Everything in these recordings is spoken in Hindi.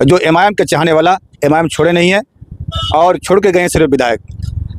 जो एमआईएम के चाहने वाला एमआईएम छोड़े नहीं है और छोड़ के गए सिर्फ विधायक।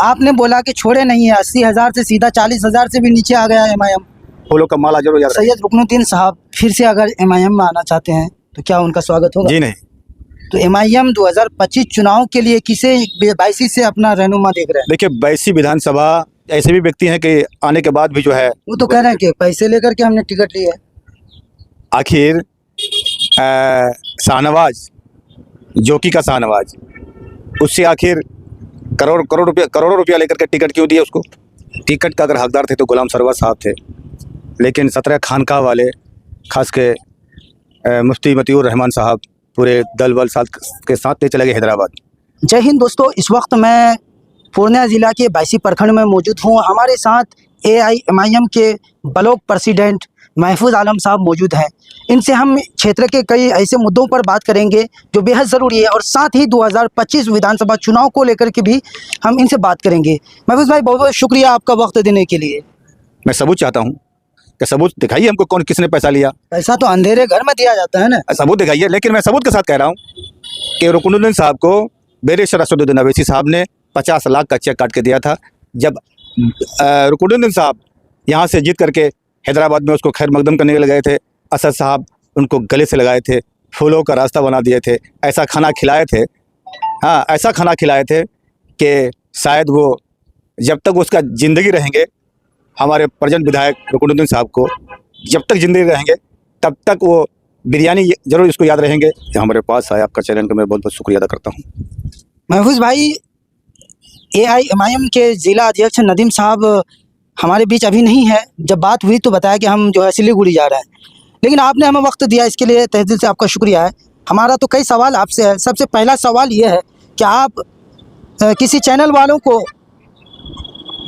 आपने बोला कि छोड़े नहीं है, 80,000 से सीधा 40,000 से भी नीचे आ गया एमआईएम। फूलों का माला जरूर याद रखें। सैयद रुकनुद्दीन साहब फिर से अगर एमआईएम में आना चाहते हैं तो क्या उनका स्वागत होगा? जी नहीं। तो एमआईएम 2025 चुनाव के लिए किसे बायसी से अपना रहनुमा देख रहे हैं? देखिए, बायसी विधानसभा ऐसे भी व्यक्ति हैं कि आने के बाद भी जो है वो तो कह रहे हैं कि पैसे लेकर के हमने टिकट ली है। आखिर शाहनवाज, जोकी का शाहनवाज, उससे आखिर करोड़ों रुपया लेकर के टिकट क्यों दिए उसको? टिकट का अगर हकदार थे तो गुलाम सरवर साहब थे, लेकिन 17 खानकाह वाले, खास के मुफ्ती मतीउर रहमान साहब पूरे दल बल साथ के साथ ले चले गए हैदराबाद। जय हिंद दोस्तों, इस वक्त मैं पूर्णिया ज़िला के बायसी प्रखंड में मौजूद हूँ। हमारे साथ AIMIM के ब्लॉक प्रेसिडेंट महफूज आलम साहब मौजूद हैं। इनसे हम क्षेत्र के कई ऐसे मुद्दों पर बात करेंगे जो बेहद ज़रूरी है, और साथ ही 2025 विधानसभा चुनाव को लेकर के भी हम इनसे बात करेंगे। महफूज भाई, बहुत बहुत शुक्रिया आपका वक्त देने के लिए। मैं सबूत चाहता हूँ कि सबूत दिखाइए हमको, कौन किसने पैसा लिया। पैसा तो अंधेरे घर में दिया जाता है ना, सबूत दिखाइए। लेकिन मैं सबूत के साथ कह रहा हूँ कि रुकनुद्दीन साहब को बैरिस्टर असदुद्दीन अवैसी साहब ने 50 लाख का चेक काट के दिया था। जब रुकनुद्दीन साहब यहाँ से जीत करके हैदराबाद में उसको खैर मकदम करने के लिए गए थे, असद साहब उनको गले से लगाए थे, फूलों का रास्ता बना दिए थे, ऐसा खाना खिलाए थे, हाँ ऐसा खाना खिलाए थे कि शायद वो जब तक उसका ज़िंदगी रहेंगे, हमारे प्रेजेंट विधायक रुकनुद्दीन साहब को जब तक ज़िंदगी रहेंगे तब तक वो बिरयानी ज़रूर इसको याद रहेंगे। हमारे पास आए, आपका चैनल का मैं बहुत बहुत शुक्रिया अदा करता हूँ। महफूज भाई, AIMIM के ज़िला अध्यक्ष नदीम साहब हमारे बीच अभी नहीं है। जब बात हुई तो बताया कि हम जो है सिलीगुड़ी जा रहे हैं, लेकिन आपने हमें वक्त दिया, इसके लिए तहे दिल से आपका शुक्रिया है। हमारा तो कई सवाल आपसे है। सबसे पहला सवाल ये है कि आप किसी चैनल वालों को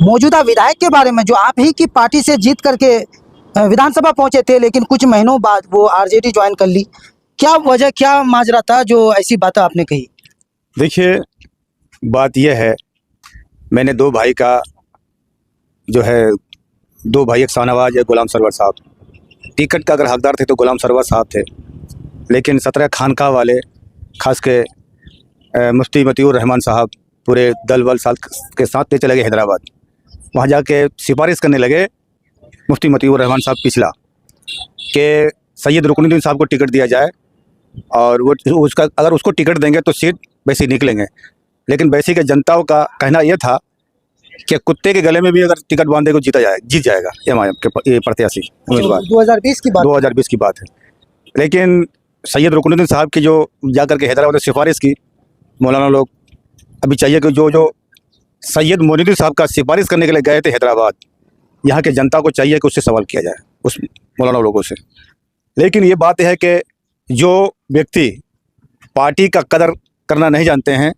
मौजूदा विधायक के बारे में, जो आप ही की पार्टी से जीत करके विधानसभा पहुंचे थे लेकिन कुछ महीनों बाद वो RJD ज्वाइन कर ली, क्या वजह, क्या माजरा था जो ऐसी बातें आपने कही? देखिए, बात यह है, मैंने दो भाई का जो है, दो भाई, एक शाहनवाज है, गुलाम सरवर साहब। टिकट का अगर हकदार थे तो गुलाम सरवर साहब थे, लेकिन 17 खानकाह वाले, खास के मुफ्ती मतीउर रहमान साहब पूरे दल बल साथ के साथ ले चले गए हैदराबाद। वहाँ जाके सिफारिश करने लगे मुफ्ती मतीउर रहमान साहब पिछला कि सैयद रुकनुद्दीन साहब को टिकट दिया जाए, और वो उसका अगर उसको टिकट देंगे तो सीट वैसे निकलेंगे। लेकिन वैसी के जनताओं का कहना यह था कि कुत्ते के गले में भी अगर टिकट बांधे को जीत जाएगा एमआईएम के प्रत्याशी। 2020 की बात है। लेकिन सैयद रुकनुद्दीन साहब की जो जाकर के हैदराबाद में सिफारिश की, मौलाना लोग अभी चाहिए कि जो सैयद मोइनुद्दीन साहब का सिफारिश करने के लिए गए थे हैदराबाद, यहाँ के जनता को चाहिए कि उससे सवाल किया जाए, उस मौलाना लोगों से। लेकिन ये बात है कि जो व्यक्ति पार्टी का कदर करना नहीं जानते हैं,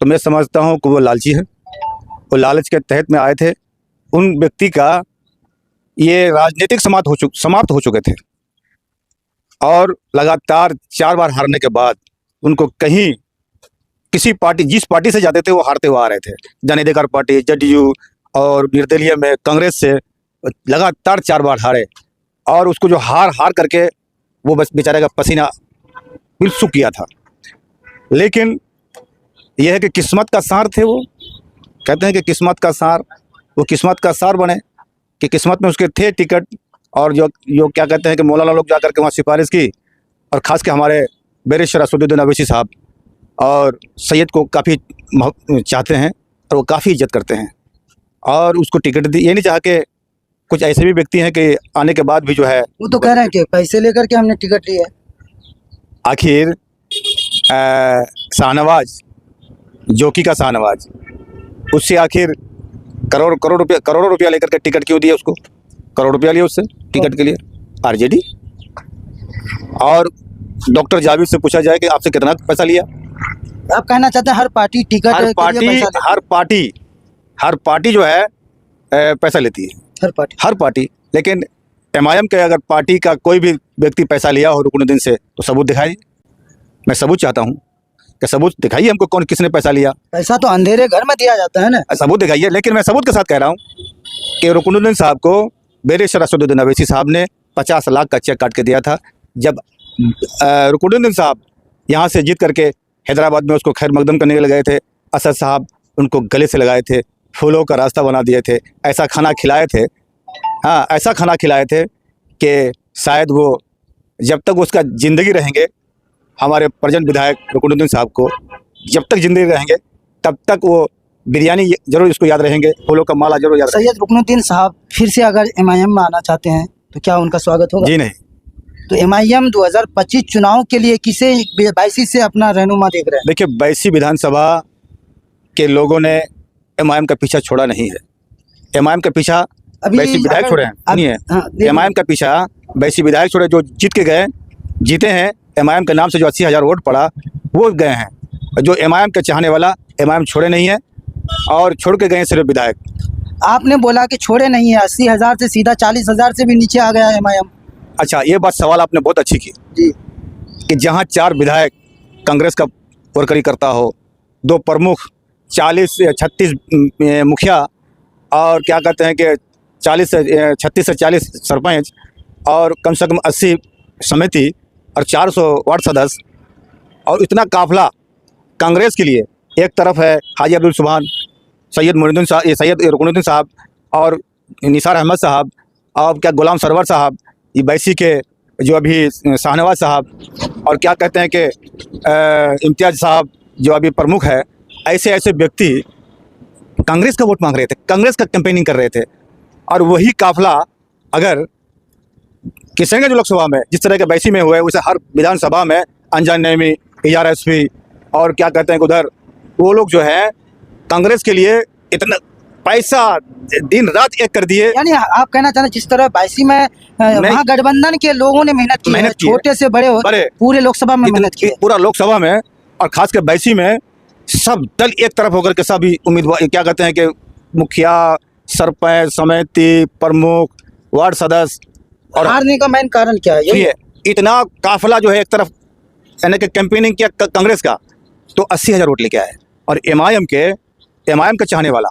तो मैं समझता हूँ कि वो लालची है। वो लालच के तहत में आए थे। उन व्यक्ति का ये राजनीतिक समाप्त हो चुके थे, और लगातार 4 बार हारने के बाद उनको कहीं किसी पार्टी, जिस पार्टी से जाते थे वो हारते हुए आ रहे थे। जन अधिकार पार्टी, JDU और निर्दलीय में कांग्रेस से लगातार 4 बार हारे, और उसको जो हार करके वो बस बेचारे का पसीना बिल सूख गया था। लेकिन यह है कि किस्मत का सार थे वो। कहते हैं कि किस्मत का सार, वो किस्मत का सार बने कि किस्मत में उसके थे टिकट, और जो क्या कहते हैं कि मौलाना लोग जाकर के वहाँ सिफारिश की, और ख़ास के हमारे बैरिस्टर असदुद्दीन अवैसी साहब और सैयद को काफ़ी चाहते हैं और वो काफ़ी इज्जत करते हैं, और उसको टिकट दी। ये नहीं चाह के कुछ ऐसे भी व्यक्ति हैं कि आने के बाद भी जो है, वो तो कह रहे हैं कि पैसे लेकर के हमने टिकट ली है। आखिर शाहनवाज, जोकी का शाहनवाज, उससे आखिर करोड़ों रुपया लेकर के टिकट क्यों दिया उसको? करोड़ रुपया लिया उससे टिकट के लिए RJD। और डॉक्टर जावेद से पूछा जाए कि आपसे कितना पैसा लिया? आप कहना चाहते हैं हर पार्टी टिकट, हर पार्टी जो है पैसा लेती है, हर पार्टी। लेकिन एमआईएम के अगर पार्टी का कोई भी व्यक्ति पैसा लिया हो रुकनुद्दीन से, तो सबूत दिखाइए। मैं सबूत चाहता हूँ कि सबूत दिखाइए हमको, कौन किसने पैसा लिया। पैसा तो अंधेरे घर में दिया जाता है ना, सबूत दिखाइए। लेकिन मैं सबूत के साथ कह रहा हूँ कि रुकनुद्दीन साहब को बैरिस्टर असदुद्दीन अवैसी साहब ने 50 लाख का चेक काट के दिया था। जब रुकनुद्दीन साहब यहाँ से जीत करके हैदराबाद में उसको खैर मकदम करने के लिए गए थे। असद साहब उनको गले से लगाए थे, फूलों का रास्ता बना दिए थे, ऐसा खाना खिलाए थे, हाँ ऐसा खाना खिलाए थे कि शायद वो जब तक उसका ज़िंदगी रहेंगे, हमारे प्रेजेंट विधायक रुकनुद्दीन साहब को जब तक ज़िंदगी रहेंगे तब तक वो बिरयानी जरूर इसको याद रहेंगे, फूलों का माला जरूर याद रहेंगे। सैयद रुकनुद्दीन साहब फिर से अगर एमआईएम में आना चाहते हैं तो क्या उनका स्वागत होगा? जी नहीं, तो एमआईएम 2025 चुनाव के लिए किसे बाईसी से अपना रहनुमा देख रहे हैं? देखिए बैसी विधानसभा के लोगों ने एमआईएम का पीछा छोड़ा नहीं है। एमआईएम का पीछा बैसी विधायक छोड़े हैं, सुनिए, एमआईएम का पीछा बैसी विधायक छोड़े जो जीत के गए, जीते हैं एमआईएम के नाम से, जो 80,000 वोट पड़ा वो गए हैं। जो एमआईएम के चाहने वाला एमआईएम छोड़े नहीं है और छोड़ के गए सिर्फ विधायक। आपने बोला कि छोड़े नहीं है, 80,000 से सीधा 40,000 से भी नीचे आ गया एमआईएम। अच्छा, ये बात सवाल आपने बहुत अच्छी की जी, कि जहाँ 4 विधायक कांग्रेस का वर्करी करता हो, 2 प्रमुख, 36 मुखिया और क्या कहते हैं कि 36 से 40 सरपंच और कम से कम 80 समिति और 400 वार्ड सदस्य और इतना काफिला कांग्रेस के लिए, एक तरफ है हाजी अब्दुल सुभान, सैयद रुकनुद्दीन साहब और निसार अहमद साहब और क्या गुलाम सरवर साहब, ये बैसी के जो अभी शाहनवाज साहब और क्या कहते हैं कि इम्तियाज़ साहब जो अभी प्रमुख है, ऐसे ऐसे व्यक्ति कांग्रेस का वोट मांग रहे थे, कांग्रेस का कैंपेनिंग कर रहे थे। और वही काफिला अगर किशनगंज लोकसभा में जिस तरह के बैसी में हुए, वैसे हर विधानसभा में अनजान नईमी, ARSP और क्या कहते हैं उधर वो लोग जो है कांग्रेस के लिए इतना पैसा दिन रात एक कर दिए। यानी आप कहना चाह रहे हैं जिस तरह बाईसी में महागठबंधन के लोगों ने मेहनत की है, छोटे से बड़े पूरे लोकसभा में मेहनत की, पूरा लोकसभा में और खासकर बैसी में सब दल एक तरफ होकर के सभी उम्मीदवार क्या कहते हैं कि मुखिया, सरपंच, समिति, प्रमुख, वार्ड सदस्य और हारने का मेन कारण क्या है? ये इतना काफिला जो है एक तरफ यानी कि कैंपेनिंग किया कांग्रेस का, तो 80,000 वोट लेके आए। और एमआईएम का चाहने वाला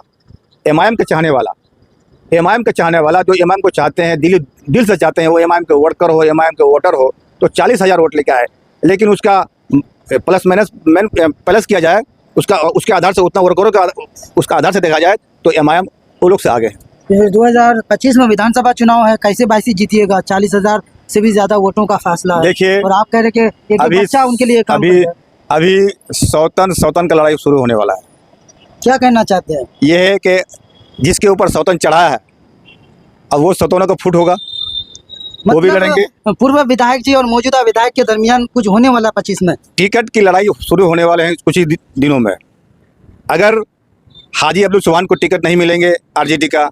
जो एमआईएम को चाहते हैं, दिल से चाहते हैं, वो एमआईएम के वर्कर हो, एमआईएम के वोटर हो, तो 40,000 वोट लेके आए। लेकिन उसका प्लस किया जाए, उसके आधार से उतना वर्करों का उसका आधार से देखा जाए तो एमआईएम वो लोग से आगे है। 2025 में विधानसभा चुनाव है, कैसे बाईसी जीतिएगा? 40,000 से भी ज्यादा वोटों का फासला है। देखिए, और आप कह रहे कि एक बच्चा उनके लिए काम कर रहा है। अभी सौतन का लड़ाई शुरू होने वाला है। क्या कहना चाहते हैं? ये है कि जिसके ऊपर सौतन चढ़ाया है अब वो सौतनों का फुट होगा, वो भी लड़ेंगे। पूर्व विधायक जी और मौजूदा विधायक के दरमियान कुछ होने वाला 25 में टिकट की लड़ाई शुरू होने वाले हैं कुछ ही दिनों में। अगर हाजी अब्दुल सुभान को टिकट नहीं मिलेंगे आरजेडी का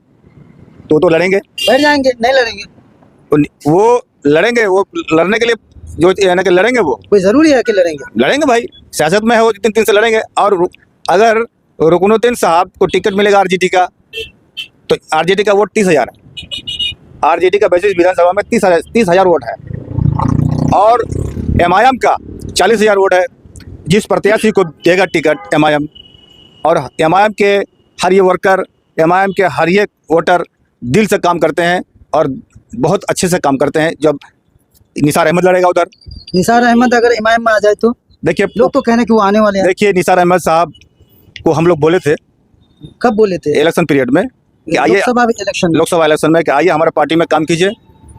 तो लड़ेंगे, बैठ जाएंगे, नहीं लड़ेंगे। वो लड़ेंगे, वो लड़ने के लिए जो यानी कि लड़ेंगे, वो कोई जरूरी है कि लड़ेंगे भाई, सियासत में है वो 3 से लड़ेंगे। और अगर रुकनुद्दीन साहब को टिकट मिलेगा आरजेडी का, तो आरजेडी का वोट 30,000 है। आरजेडी का बैसी विधानसभा में 30,000 वोट है और एमआईएम का 40,000 वोट है। जिस प्रत्याशी को देगा टिकट एमआईएम, और एमआईएम के हर ये वर्कर, एमआईएम के हर एक वोटर दिल से काम करते हैं और बहुत अच्छे से काम करते हैं। जब निसार अहमद लड़ेगा उधर, निसार अहमद अगर एमआईएम में आ जाए तो देखिए, लोग तो कहने कि वो आने वाले हैं। देखिए, निसार अहमद साहब को हम लोग बोले थे, कब बोले थे? इलेक्शन पीरियड में कि आइए लोकसभा इलेक्शन में कि आइए हमारे पार्टी में काम कीजिए।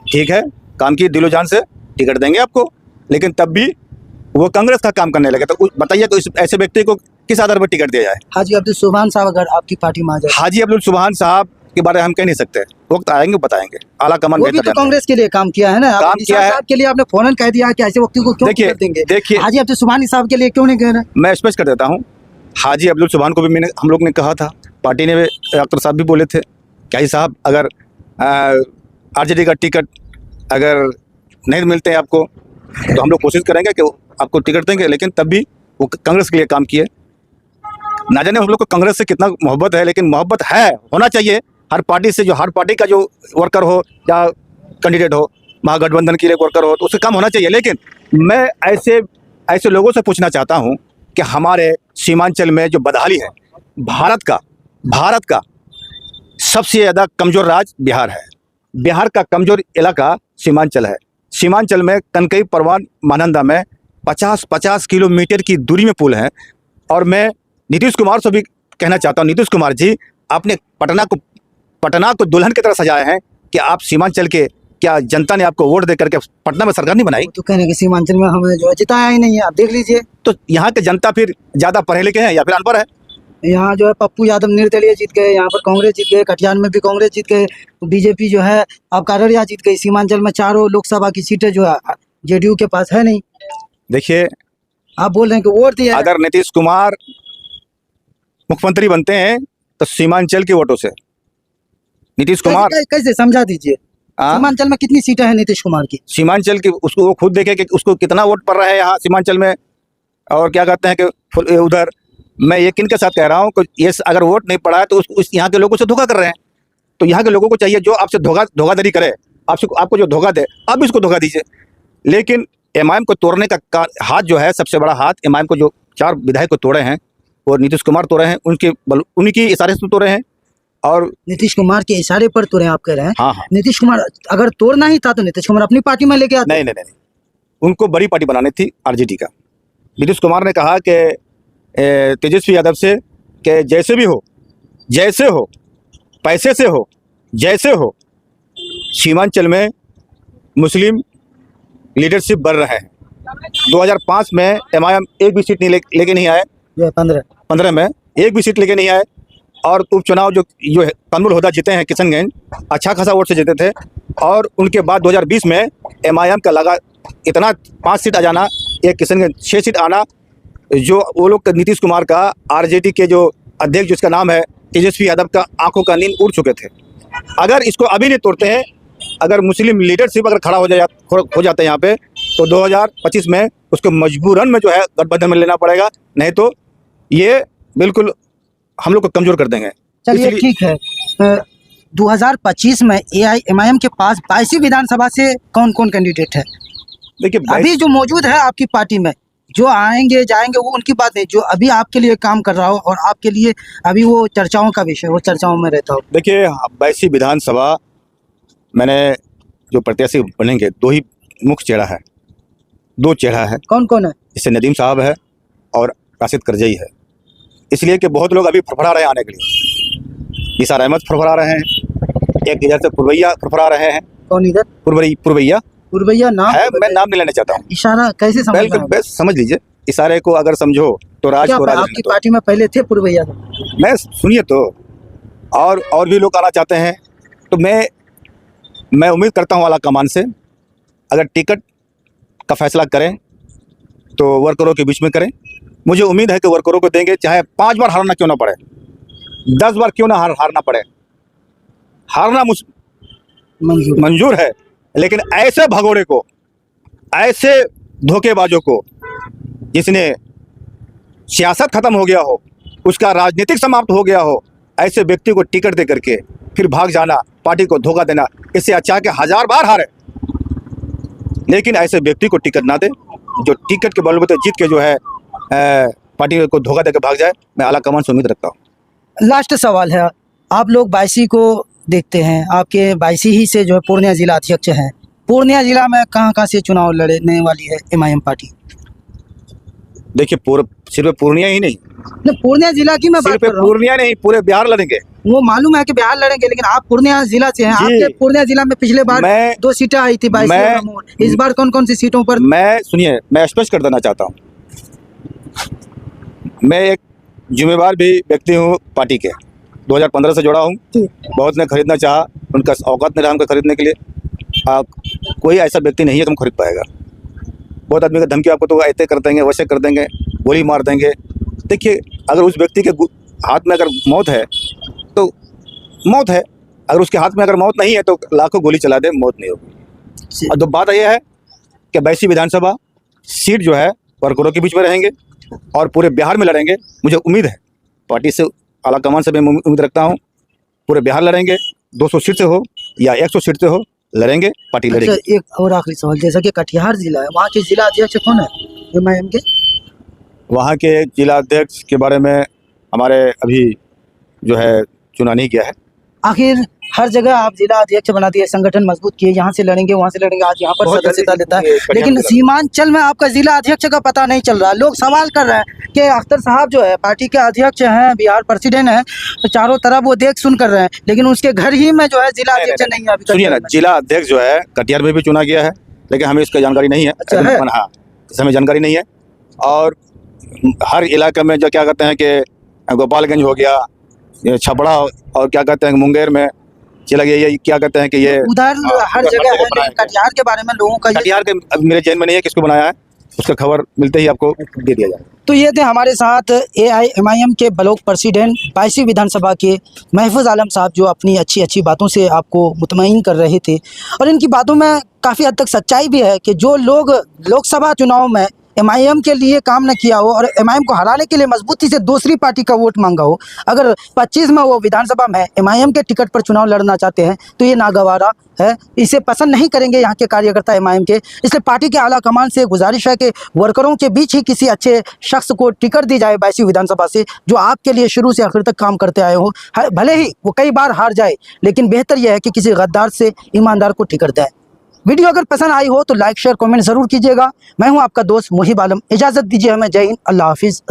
ठीक है, काम की दिलो जान से टिकट देंगे आपको। लेकिन तब भी वो कांग्रेस का काम करने लगे। तो बताइए, तो ऐसे व्यक्ति को किस आधार पर टिकट दिया जाए? हाजी अब्दुल सुभान साहब अगर आपकी पार्टी में आ जाए? हाजी अब्दुल सुभान साहब के बारे में हम कह नहीं सकते, वक्त आएंगे बताएंगे। आला कमान वो भी तो कांग्रेस के लिए काम किया है ना, काम किया है। के लिए आपने फौरन कह दिया कि ऐसे व्यक्ति को क्यों टिकट देंगे? देखिए, हाजी अब्दुल सुभान साहब के लिए क्यों नहीं कह रहे? मैं स्पष्ट कर देता हूँ, हाजी अब्दुल सुभान को भी हम लोग ने कहा था, पार्टी ने डॉक्टर साहब भी बोले थे कि हाजी साहब अगर आरजेडी का टिकट अगर नहीं मिलते हैं आपको तो हम लोग कोशिश करेंगे कि आपको टिकट देंगे। लेकिन तब भी वो कांग्रेस के लिए काम किए। ना जाने हम लोग को कांग्रेस से कितना मोहब्बत है, लेकिन मोहब्बत है, होना चाहिए हर पार्टी से। जो हर पार्टी का जो वर्कर हो या कैंडिडेट हो, महागठबंधन के लिए वर्कर हो, तो उससे काम होना चाहिए। लेकिन मैं ऐसे लोगों से पूछना चाहता हूं कि हमारे सीमांचल में जो बदहाली है, भारत का सबसे ज़्यादा कमज़ोर राज्य बिहार है। बिहार का कमज़ोर इलाका सीमांचल है। सीमांचल में कनकई, परवान, महानंदा में 50-50 किलोमीटर की दूरी में पुल है। और मैं नीतीश कुमार से भी कहना चाहता हूँ, नीतीश कुमार जी, आपने पटना को दुल्हन की तरह सजाया है कि आप सीमांचल के, क्या जनता ने आपको वोट दे करके पटना में सरकार नहीं बनाई? तो कहने कि सीमांचल में हमें जो है जिताया ही नहीं है, आप देख लीजिए। तो यहाँ के जनता फिर ज़्यादा पढ़े लिखे हैं या फिर अनपढ़ है? यहाँ जो है पप्पू यादव निर्दलीय जीत गए, यहाँ पर कांग्रेस जीत गए, कटिहार में भी कांग्रेस जीत गए, बीजेपी जो है अब अररिया जीत गई। सीमांचल में चारों लोकसभा की सीटें जो है जेडीयू के पास है नहीं। देखिए, आप बोल रहे हैं कि वोट दिया है। अगर नीतीश कुमार मुख्यमंत्री बनते हैं तो सीमांचल के वोटों से नीतीश कुमार कैसे समझा दीजिए, सीमांचल में कितनी सीटें हैं नीतीश कुमार की? सीमांचल की उसको वो खुद देखे कि उसको कितना वोट पड़ रहा है यहाँ सीमांचल में। और क्या कहते हैं कि उधर मैं यकीन के साथ कह रहा हूँ कि ये अगर वोट नहीं पड़ा है तो उस यहाँ के लोगों से धोखा कर रहे हैं। तो यहाँ के लोगों को चाहिए जो आपसे धोखाधड़ी करे, आपको जो धोखा दे, आप इसको धोखा दीजिए। लेकिन एमआईएम को तोड़ने का हाथ जो है, सबसे बड़ा हाथ एमआईएम को जो 4 विधायक को तोड़े हैं और नीतीश कुमार तोड़े हैं, उनकी इशारे से तोड़े हैं। और नीतीश कुमार के इशारे पर तोड़े आप कह रहे हैं? हाँ हाँ, नीतीश कुमार अगर तोड़ना ही था तो नीतीश कुमार अपनी पार्टी में लेके आते। नहीं नहीं नहीं, उनको बड़ी पार्टी बनानी थी आरजेडी का। नीतीश कुमार ने कहा कि तेजस्वी यादव से कि जैसे भी हो, जैसे हो, पैसे से हो, जैसे हो, सीमांचल में मुस्लिम लीडरशिप बढ़ रहा है। 2005 में एमआईएम एक भी सीट नहीं लेके नहीं आए, 15 में एक भी सीट लेके नहीं आए। और उपचुनाव जो कमरुल होदा जीते हैं किशनगंज, अच्छा खासा वोट से जीते थे। और उनके बाद 2020 में एमआईएम का लगा इतना 5 सीट आ जाना, एक किशनगंज 6 सीट आना, जो वो लोग नीतीश कुमार का आरजेडी के जो अध्यक्ष जिसका नाम है तेजस्वी यादव का आंखों का नींद उड़ चुके थे। अगर इसको अभी नहीं तोड़ते हैं, अगर मुस्लिम लीडरशिप अगर खड़ा हो जाता है यहाँ पे, तो 2025 में उसको मजबूरन में जो है गठबंधन में लेना पड़ेगा, नहीं तो ये बिल्कुल हम लोग को कमजोर कर देंगे। चलिए ठीक है। 2025 में एमआईएम के पास 22 विधानसभा से कौन कौन कैंडिडेट है? देखिए, अभी जो मौजूद है आपकी पार्टी में, जो आएंगे जाएंगे वो उनकी बात नहीं, जो अभी आपके लिए काम कर रहा हो और आपके लिए अभी वो चर्चाओं का विषय, वो चर्चाओं में रहता हो। देखिए, 22 विधानसभा मैंने जो प्रत्याशी बनेंगे, 2 ही मुख्य चेहरा है, 2 चेहरा है। कौन कौन है? जैसे नदीम साहब है और राशिद करजई है। इसलिए कि बहुत लोग अभी फड़फड़ा रहे हैं आने के लिए। निसार अहमद फड़फड़ा रहे हैं, एक इधर से पुरवैया फड़फड़ा रहे हैं। कौन इधर? पुरवैया नाम है, मैं नाम नहीं लेना चाहता हूँ। इशारा कैसे समझ? समझ लीजिए, इशारे को अगर समझो तो राज को राज। आपकी पार्टी में पहले थे पुरवैया? मैं सुनिए तो, और भी लोग आना चाहते हैं। तो मैं उम्मीद करता हूँ आला कमान से, अगर टिकट का फैसला करें तो वर्करों के बीच में करें। मुझे उम्मीद है कि वर्करों को देंगे, चाहे 5 बार हारना क्यों ना पड़े, 10 बार क्यों ना हारना पड़े। हारना मंजूर है, लेकिन ऐसे भगोड़े को, ऐसे धोखेबाजों को, जिसने सियासत खत्म हो गया हो, उसका राजनीतिक समाप्त हो गया हो, ऐसे व्यक्ति को टिकट दे करके फिर भाग जाना, पार्टी को धोखा देना, इससे अच्छा कि 1000 बार हारे, लेकिन ऐसे व्यक्ति को टिकट ना दे जो टिकट के बलबूते जीत के जो है पार्टी को धोखा देकर भाग जाए। मैं आला कमान से उम्मीद रखता हूँ। लास्ट सवाल है, आप लोग 22 को देखते हैं, आपके 22 ही से जो है पूर्णिया जिला अध्यक्ष हैं। पूर्णिया जिला में कहाँ से चुनाव लड़ने वाली है एमआईएम पार्टी? देखिए, सिर्फ पूर्णिया ही नहीं, पूर्णिया जिला की मैं बात कर रहा हूँ। पूर्णिया नहीं, पूरे बिहार लड़ेंगे। वो मालूम है कि बिहार लड़ेंगे, लेकिन आप पूर्णिया जिला से हैं। आपके पूर्णिया जिला में पिछले बार 2 सीटें आई थी 22। इस बार कौन कौन सी सीटों पर? मैं स्पष्ट कर देना चाहता हूँ, मैं एक जिम्मेवार भी व्यक्ति हूँ पार्टी के। 2015 से जुड़ा हूँ। बहुत ने खरीदना चाहा, उनका औकात नहीं रहा हमको खरीदने के लिए। कोई ऐसा व्यक्ति नहीं है तुम खरीद पाएगा। बहुत आदमी का धमकी, आपको तो ऐसे कर देंगे, वैसे कर देंगे, गोली मार देंगे। देखिए, अगर उस व्यक्ति के हाथ में अगर मौत है तो मौत है, अगर उसके हाथ में अगर मौत नहीं है तो लाखों गोली चला दे, मौत नहीं होगी। और तो बात यह है कि 22 विधानसभा सीट जो है वर्करों के बीच में रहेंगे और पूरे बिहार में लड़ेंगे। मुझे उम्मीद है, पार्टी से, आला कमान से मैं उम्मीद रखता हूँ, पूरे बिहार लड़ेंगे। 200 सीट से हो या 100 सीट से हो, लड़ेंगे, पार्टी लड़ेगी। अच्छा, एक और आखिरी सवाल, जैसा कि कटिहार जिला है, वहाँ के जिला अध्यक्ष कौन है एमआईएम के? वहाँ के जिला अध्यक्ष के बारे में हमारे अभी जो है चुना नहीं गया है। आखिर हर जगह आप जिला अध्यक्ष बना दिए, संगठन मजबूत किए, यहाँ से लड़ेंगे वहाँ से लड़ेंगे, आज यहाँ पर बहुत सदस्यता जल्दी लेता है, ये कटिहार लेकिन में सीमांचल में आपका जिला अध्यक्ष का पता नहीं चल रहा। लोग सवाल कर रहे हैं कि अख्तर साहब जो है पार्टी के अध्यक्ष हैं, बिहार प्रेसिडेंट हैं, तो चारों तरफ वो देख सुन कर रहे हैं, लेकिन उसके घर ही में जो है जिला अध्यक्ष नहीं है अभी तक। सुनिए ना, जिला अध्यक्ष जो है कटिहार में भी चुना गया है, लेकिन हमें इसकी जानकारी नहीं है। अच्छा है? हाँ, इस हमें जानकारी नहीं है। और हर इलाके में जो क्या कहते हैं कि गोपालगंज हो गया, ये छपड़ा, और क्या कहते हैं मुंगेर में चला गया, ये क्या कहते हैं कि ये उधर हर जगह है, बनाया लेकिन कटिहार के बारे में लोगों का ये कटिहार के अब मेरे जहन में नहीं है किसको बनाया है, उसका खबर मिलते ही आपको दे दिया जाएगा। तो ये थे हमारे साथ AIMIM के ब्लॉक प्रेसिडेंट 22वीं विधानसभा के महफूज आलम साहब, जो अपनी अच्छी अच्छी बातों से आपको मुतमईन कर रहे थे। और इनकी बातों में काफ़ी हद तक सच्चाई भी है कि जो लोग लोकसभा चुनाव में MIM के लिए काम न किया हो और MIM को हराने के लिए मजबूती से दूसरी पार्टी का वोट मांगा हो, अगर 25 में वो विधानसभा में MIM के टिकट पर चुनाव लड़ना चाहते हैं तो ये नागवारा है, इसे पसंद नहीं करेंगे यहाँ के कार्यकर्ता MIM के। इसलिए पार्टी के आला कमान से गुजारिश है कि वर्करों के बीच ही किसी अच्छे शख्स को टिकट दी जाए 22वीं विधानसभा से, जो आपके लिए शुरू से आखिर तक काम करते आए हो। भले ही वो कई बार हार जाए, लेकिन बेहतर यह है कि किसी गद्दार से ईमानदार को टिकट दें। वीडियो अगर पसंद आई हो तो लाइक शेयर कमेंट ज़रूर कीजिएगा। मैं हूं आपका दोस्त मुहिब आलम, इजाज़त दीजिए हमें। जय हिंद, अल्लाह हाफिज़।